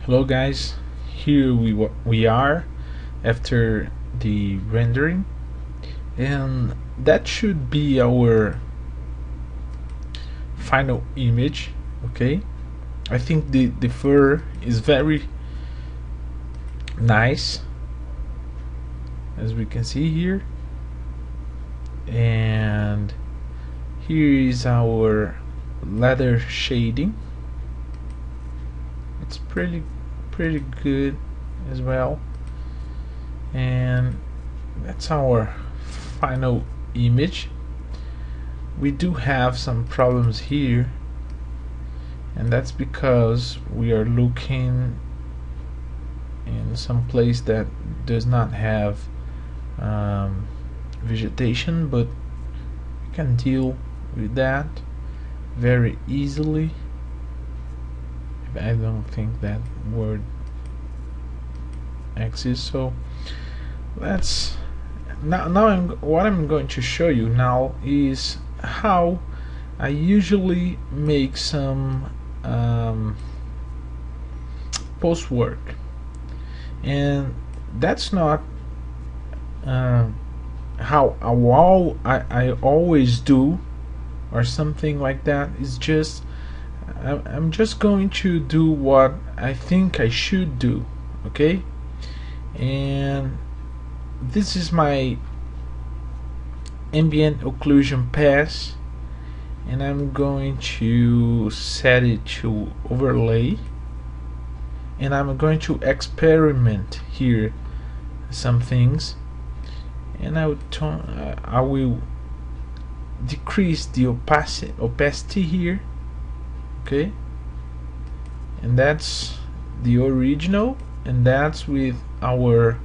Hello guys, here we are after the rendering, and that should be our final image. Okay, I think the fur is very nice, as we can see here, and here is our leather shading. It's pretty good as well, and that's our final image. We do have some problems here, and that's because we are looking in some place that does not have vegetation, but we can deal with that very easily. I don't think that word exists, so let's what I'm going to show you now is how I usually make some post work, and that's not how I always do or something like that. It's just I'm just going to do what I think I should do, okay? And this is my ambient occlusion pass, and I'm going to set it to overlay, and I'm going to experiment here some things, and I will decrease the opacity here. Okay, and that's the original, and that's with our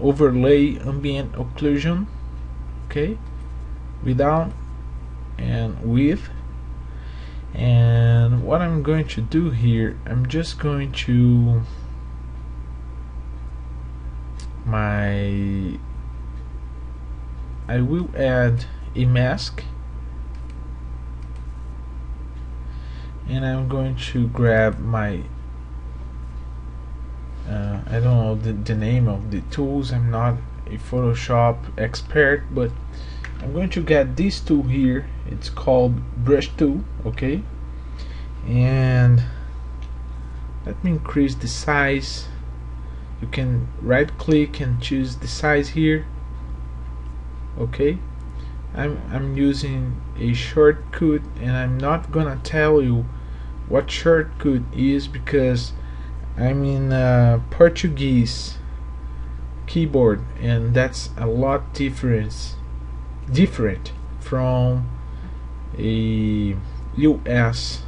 overlay ambient occlusion. Okay, without and with. And what I'm going to do here, I'm just going to I will add a mask, and I'm going to grab my I don't know the name of the tools. I'm not a Photoshop expert, but I'm going to get this tool here. It's called brush tool. Okay, and let me increase the size. You can right click and choose the size here. Okay, I'm using a shortcut, and I'm not gonna tell you what shortcut is because I'm in Portuguese keyboard, and that's a lot different from a US.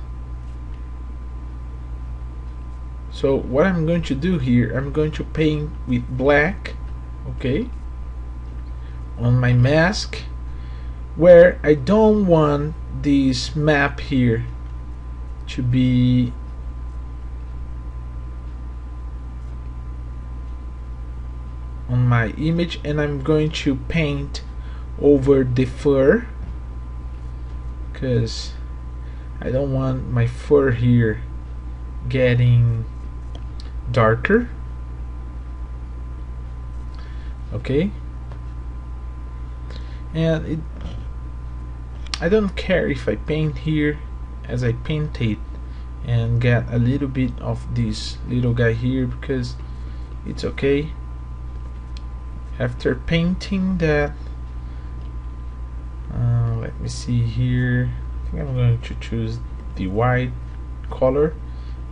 So what I'm going to do here, I'm going to paint with black, okay, on my mask, where I don't want this map here to be on my image, and I'm going to paint over the fur because I don't want my fur here getting darker. Okay, and I don't care if I paint here as I paint it and get a little bit of this little guy here, because it's okay. After painting that, let me see here, I think I'm going to choose the white color,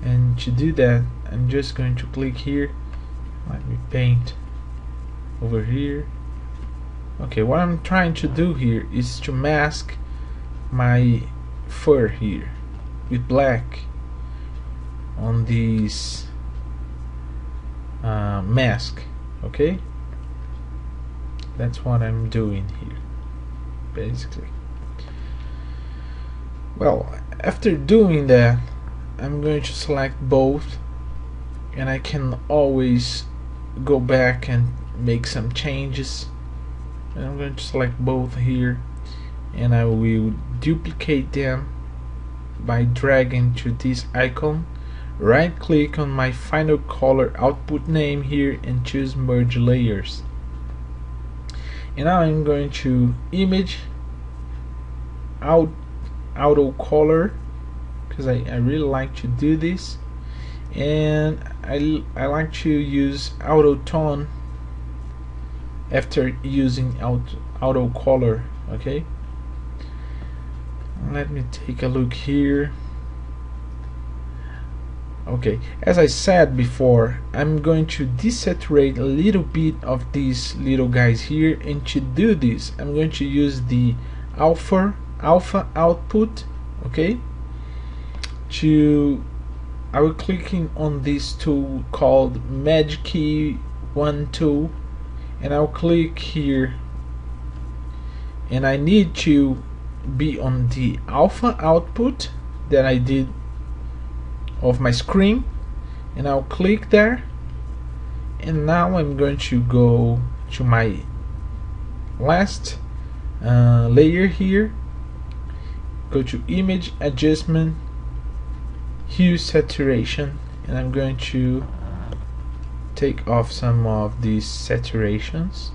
and to do that I'm just going to click here. Let me paint over here. Okay, what I'm trying to do here is to mask my fur here with black on this mask. Okay, that's what I'm doing here basically. Well, after doing that, I'm going to select both, and I can always go back and make some changes. And I'm going to select both here, and I will duplicate them by dragging to this icon right click on my final color output name here and choose merge layers. And now I'm going to image auto color, because I really like to do this, and I like to use auto tone after using auto color. Okay, let me take a look here. Okay, as I said before, I'm going to desaturate a little bit of these little guys here, and to do this I'm going to use the alpha output. Okay, I will clicking on this tool called Magic Key 1 tool, and I'll click here, and I need to be on the alpha output that I did of my screen, and I'll click there. And now I'm going to go to my last layer here, go to image adjustment, hue saturation, and I'm going to take off some of these saturations.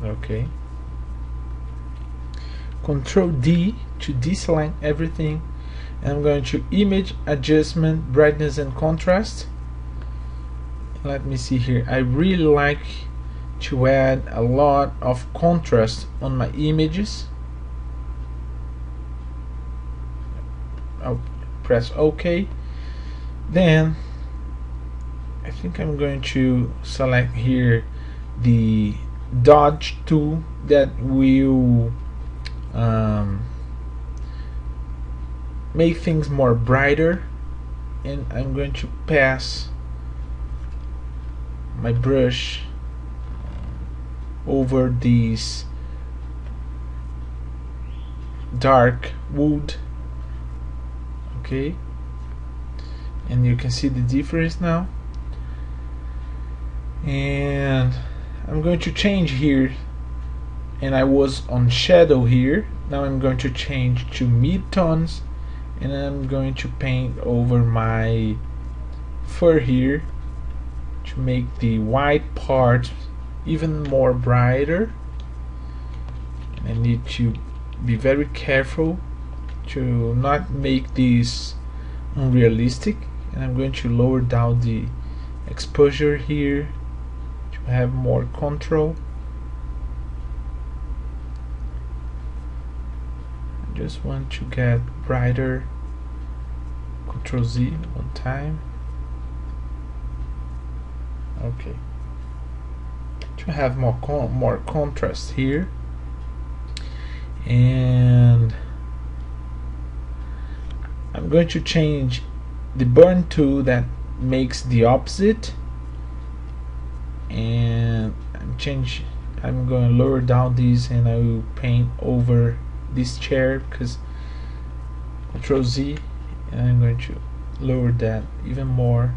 Okay, Control D to deselect everything. And I'm going to image adjustment, brightness and contrast. Let me see here. I really like to add a lot of contrast on my images. I'll press OK. Then I think I'm going to select here the dodge tool that will make things more brighter, and I'm going to pass my brush over these dark wood. Okay, and you can see the difference now. And I'm going to change here, and I was on shadow here. Now I'm going to change to mid-tones, and I'm going to paint over my fur here to make the white part even more brighter. I need to be very careful to not make this unrealistic, and I'm going to lower down the exposure here to have more control. I just want to get brighter. Control Z one time. Okay, to have more contrast here. And I'm going to change the burn tool that makes the opposite, and I'm going to lower down these, and I will paint over this chair, because Control Z, and I'm going to lower that even more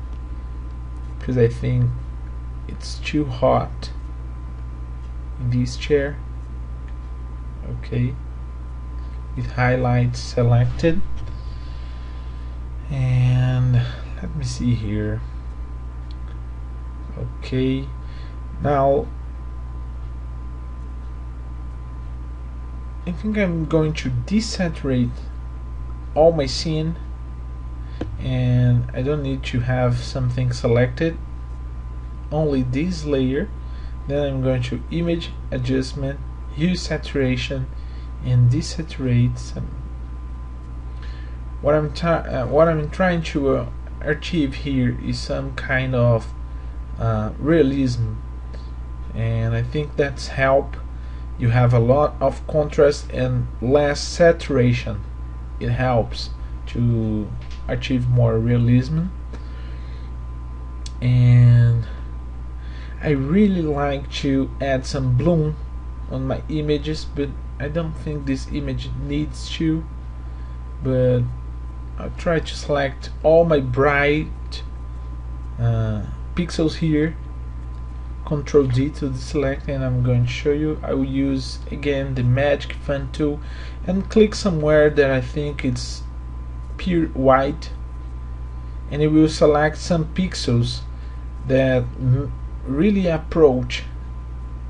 because I think it's too hot in this chair. Okay, with highlights selected, and let me see here. Okay, now I think I'm going to desaturate all my scene, and I don't need to have something selected, only this layer. Then I'm going to image adjustment, hue saturation, and desaturate some. What I'm trying to achieve here is some kind of realism, and I think that's help. You have a lot of contrast and less saturation. It helps to achieve more realism. And I really like to add some bloom on my images, but I don't think this image needs to. But I'll try to select all my bright pixels here, Control D to deselect, and I'm going to show you. I will use again the Magic Fan tool and click somewhere that I think it's pure white, and it will select some pixels that really approach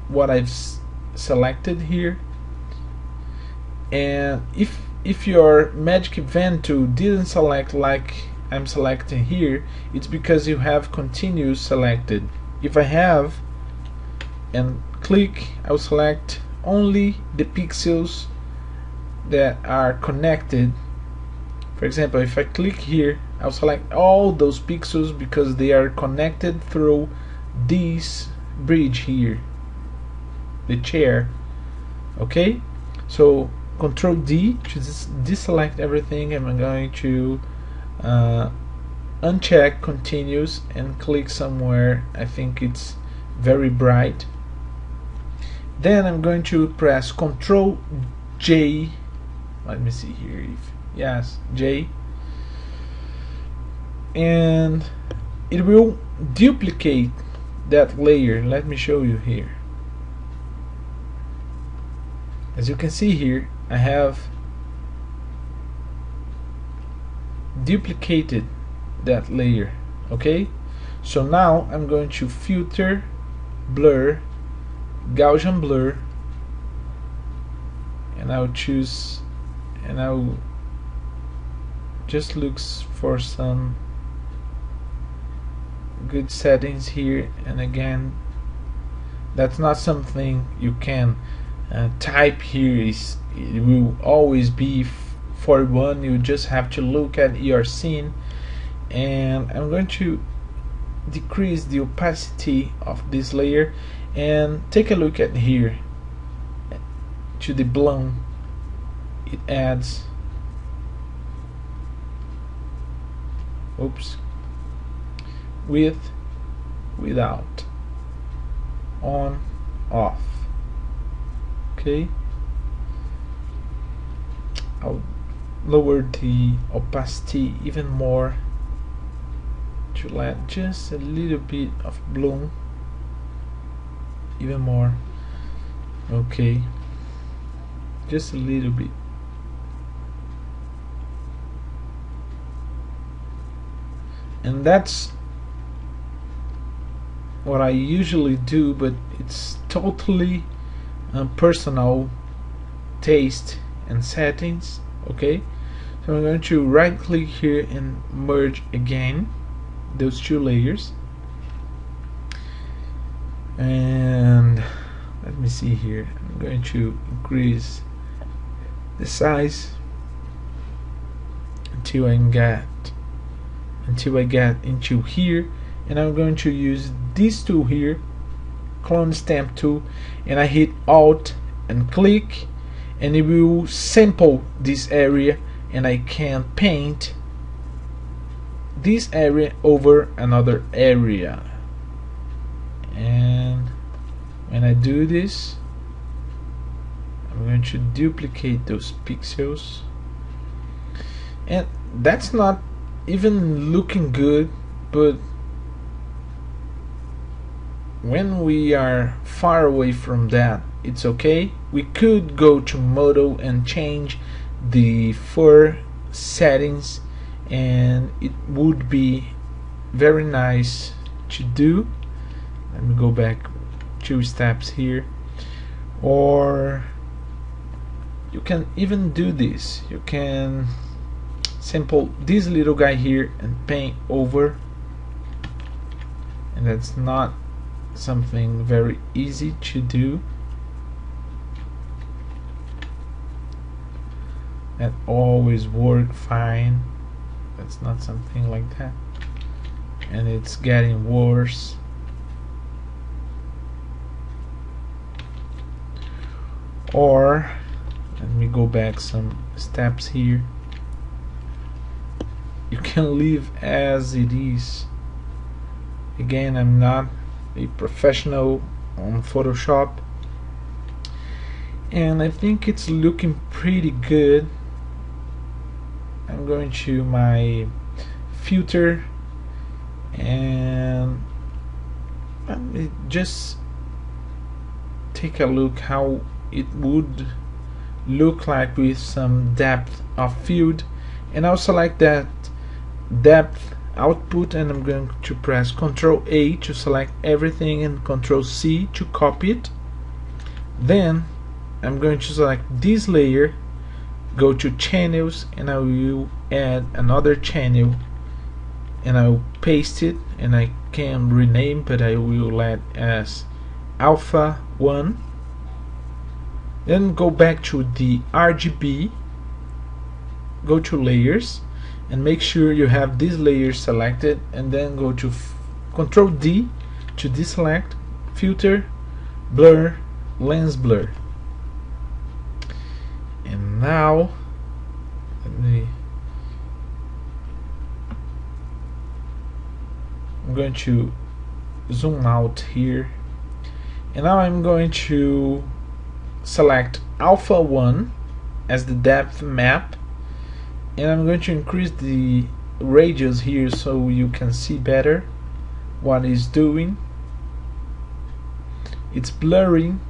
what I've selected here. And if your Magic Event tool didn't select like I'm selecting here, it's because you have continuous selected. If I have and click, I will select only the pixels that are connected. For example, if I click here, I'll select all those pixels because they are connected through this bridge here, the chair. Okay, so Control D to deselect everything. I'm going to uncheck continuous and click somewhere I think it's very bright. Then I'm going to press Control J. Let me see here if yes, J, and it will duplicate that layer. Let me show you here. As you can see here, I have duplicated that layer. Okay, so now I'm going to filter, blur, Gaussian blur, and I'll choose, and I'll just look for some good settings here. And again, that's not something you can type here. It will always be 41. You just have to look at your scene. And I'm going to decrease the opacity of this layer and take a look at here to the bloom. It adds, oops, with, without, on, off. Okay, I'll lower the opacity even more to let just a little bit of bloom, even more. Okay, just a little bit. And that's what I usually do, but it's totally personal taste and settings. Okay, so I'm going to right click here and merge again those two layers, and let me see here, I'm going to increase the size until I get into here, and I'm going to use this tool here, clone stamp tool, and I hit Alt and click, and it will sample this area, and I can paint this area over another area. And when I do this, I'm going to duplicate those pixels, and that's not even looking good, but when we are far away from that, it's okay. We could go to model and change the fur settings, and it would be very nice to do. Let me go back 2 steps here. Or you can even do this. You can sample this little guy here and paint over, and that's not something very easy to do. That always work fine. That's not something like that, and it's getting worse. Or let me go back some steps here. You can leave as it is. Again, I'm not a professional on Photoshop, and I think it's looking pretty good. I'm going to my filter, and let me just take a look how it would look like with some depth of field, and I'll select that depth output, and I'm going to press Ctrl A to select everything and Ctrl C to copy it. Then I'm going to select this layer, go to channels, and I will add another channel, and I will paste it, and I can rename, but I will add as alpha 1. Then go back to the RGB, go to layers, and make sure you have this layer selected, and then go to Ctrl D to deselect, filter, blur, lens blur. And now I'm going to zoom out here, and now I'm going to select alpha 1 as the depth map, and I'm going to increase the radius here so you can see better what it's doing. It's blurring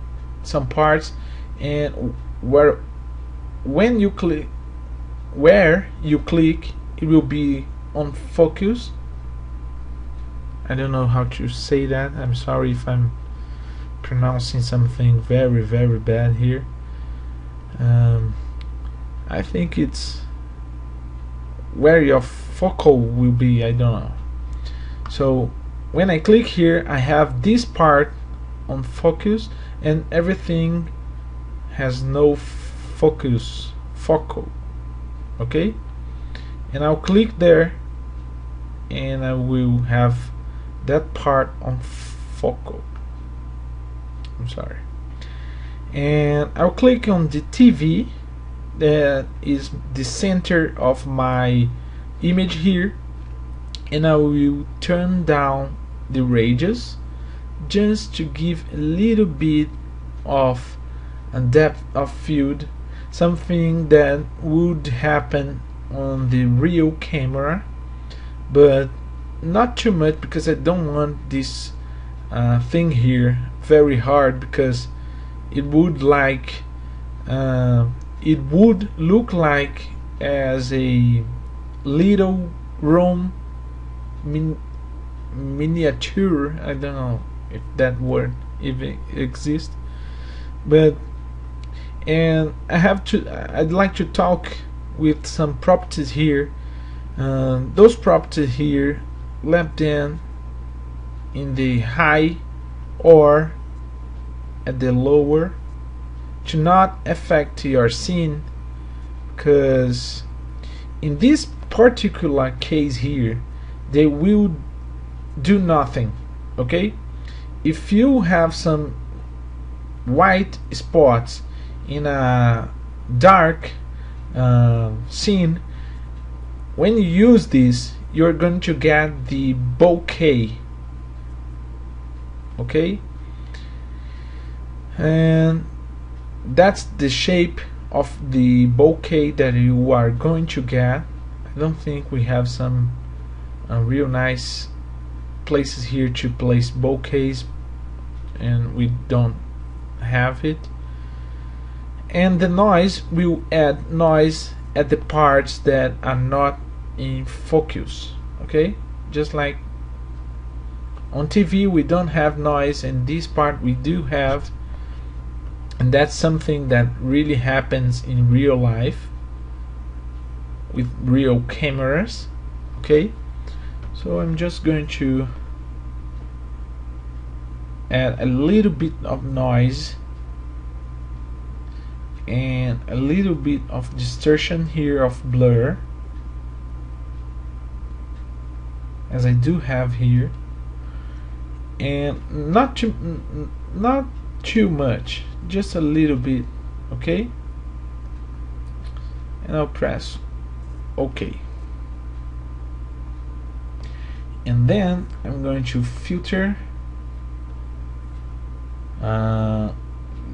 some parts, and when you click it will be on focus. I don't know how to say that. I'm sorry if I'm pronouncing something very, very bad here. I think it's where your focal will be, I don't know. So when I click here, I have this part on focus, and everything has no focal. Okay, and I'll click there, and I will have that part on focal. I'm sorry. And I'll click on the TV that is the center of my image here, and I will turn down the radius just to give a little bit of a depth of field, something that would happen on the real camera, but not too much, because I don't want this thing here very hard, because it would look like as a little room miniature. I don't know if that word even exists, but I'd like to talk with some properties here. Those properties here, let them in the high or at the lower, to not affect your scene, because in this particular case here they will do nothing. Okay, if you have some white spots in a dark scene, when you use this, you're going to get the bokeh. Okay, and that's the shape of the bokeh that you are going to get. I don't think we have some real nice places here to place bokehs, and we don't have it. And the noise will add noise at the parts that are not in focus. Okay, just like on TV we don't have noise, and this part we do have, and that's something that really happens in real life with real cameras. Okay, so I'm just going to add a little bit of noise and a little bit of distortion here, of blur, as I do have here, and not too much, just a little bit. Okay, and I'll press OK, and then I'm going to filter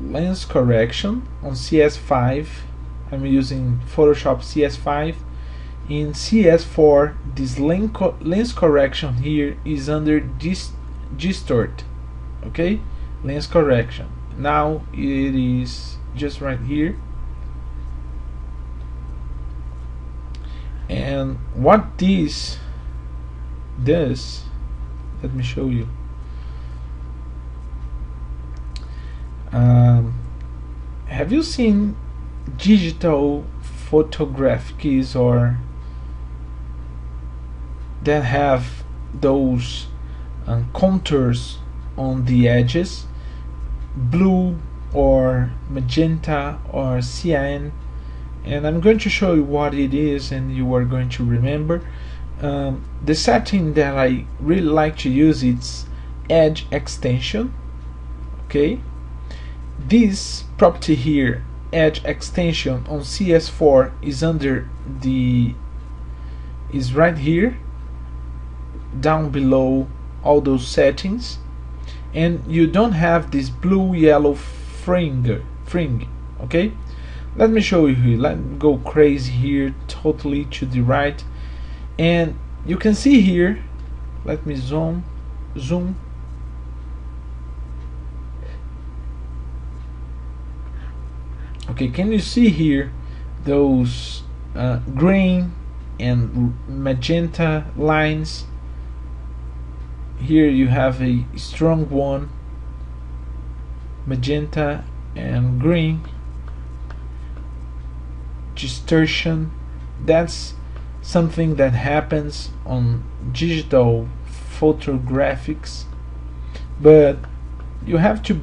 lens correction on CS5. I'm using Photoshop CS5. In CS4, this lens correction here is under distort. Okay, lens correction. Now it is just right here, And what this does, let me show you. Have you seen digital photograph keys or that have those contours on the edges, blue or magenta or cyan? And I'm going to show you what it is, and you are going to remember. The setting that I really like to use is edge extension. Okay, this property here, edge extension on CS4, is right here down below all those settings, and you don't have this blue yellow fring. Okay, let me show you here. Let me go crazy here, totally to the right, and you can see here, let me zoom. Okay, can you see here those green and magenta lines? Here you have a strong one, magenta and green. Distortion, that's something that happens on digital photographics, but you have to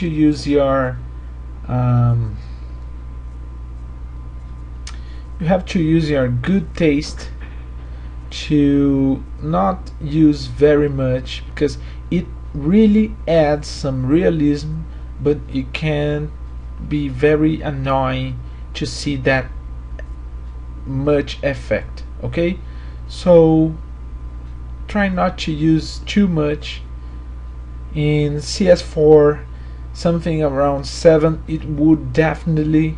use your good taste to not use very much, because it really adds some realism, but it can be very annoying to see that much effect. Okay, so try not to use too much. In CS4, something around 7, it would definitely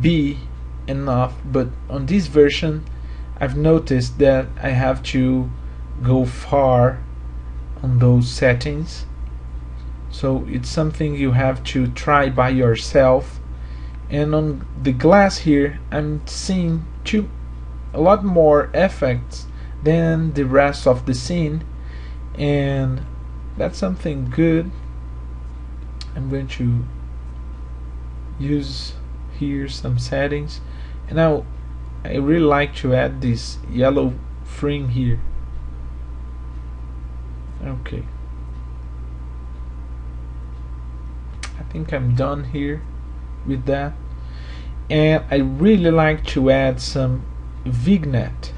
be enough, but on this version I've noticed that I have to go far on those settings, so it's something you have to try by yourself. And on the glass here, I'm seeing a lot more effects than the rest of the scene, and that's something good. I'm going to use here some settings, and now I really like to add this yellow fring here. Okay, I think I'm done here with that. And I really like to add some vignette.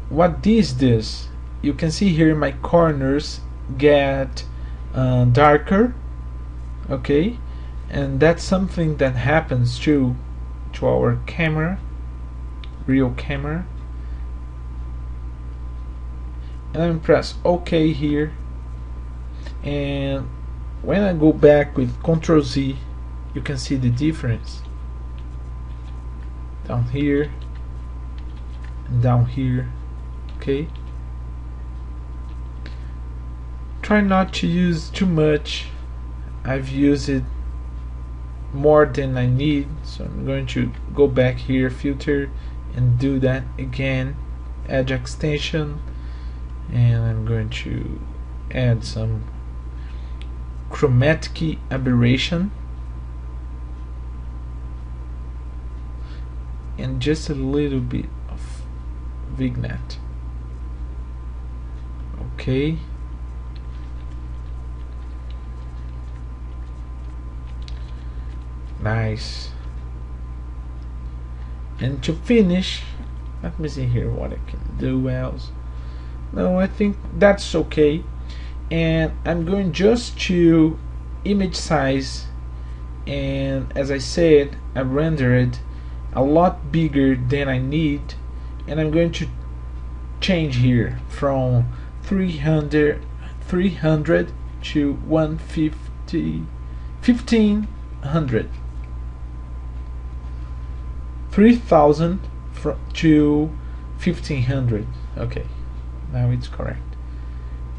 What this does, you can see here my corners get darker. Okay, and that's something that happens to our camera, real camera. And I'm press OK here, and when I go back with Ctrl Z, you can see the difference down here and down here. Okay, try not to use too much. I've used it more than I need, so I'm going to go back here, filter, and do that again, edge extension, and I'm going to add some chromatic aberration and just a little bit of vignette. Okay, nice. And to finish, let me see here what I can do else. No, I think that's okay. And I'm going just to image size, and as I said, I rendered a lot bigger than I need, and I'm going to change here from 300 to 150, 1500, 3000 to 1500. Okay, now it's correct,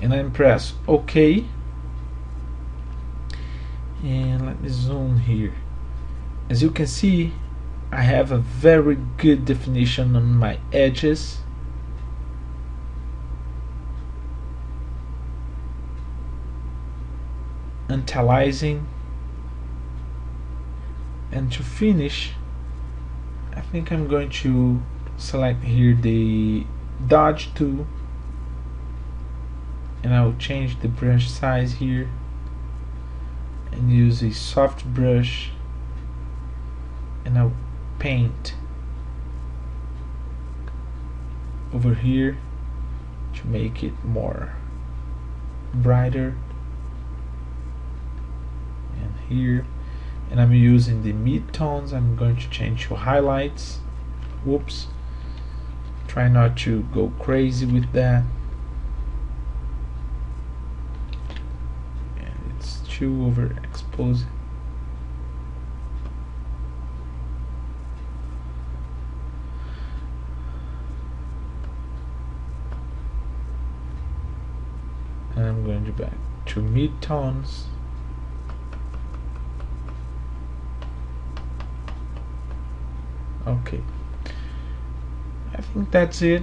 and I press OK, and let me zoom here. As you can see, I have a very good definition on my edges. Antilizing, and to finish, I think I'm going to select here the dodge tool, and I will change the brush size here and use a soft brush, and I'll paint over here to make it more brighter, and here, and I'm using the mid-tones. I'm going to change to highlights. Whoops, try not to go crazy with that, and it's too overexposed. And I'm going to back to mid-tones. Okay, I think that's it.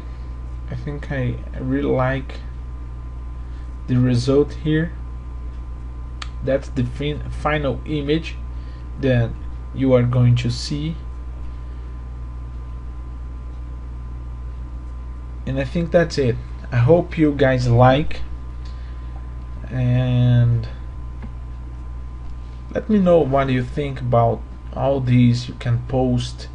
I think I really like the result here. That's the final image that you are going to see, and I think that's it. I hope you guys like, and let me know what you think about all these. You can post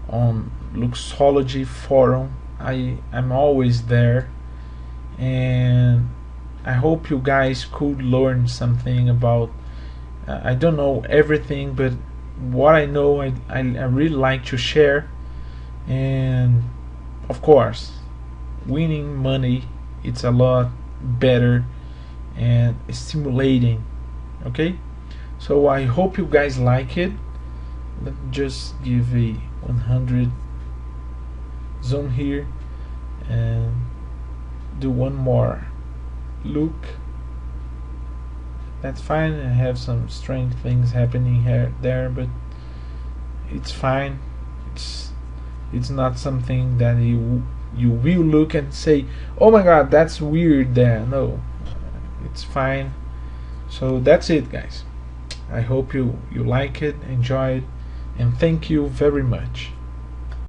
on Luxology forum. I'm always there, and I hope you guys could learn something about I don't know everything, but what I know I really like to share. And of course, winning money, it's a lot better and stimulating. Okay, so I hope you guys like it. Let's just give a 100 zoom here and do one more look. That's fine. I have some strange things happening here there, but it's fine. It's not something that you will look and say, oh my god, that's weird there. No, it's fine. So that's it, guys. I hope you like it, enjoy it, and thank you very much.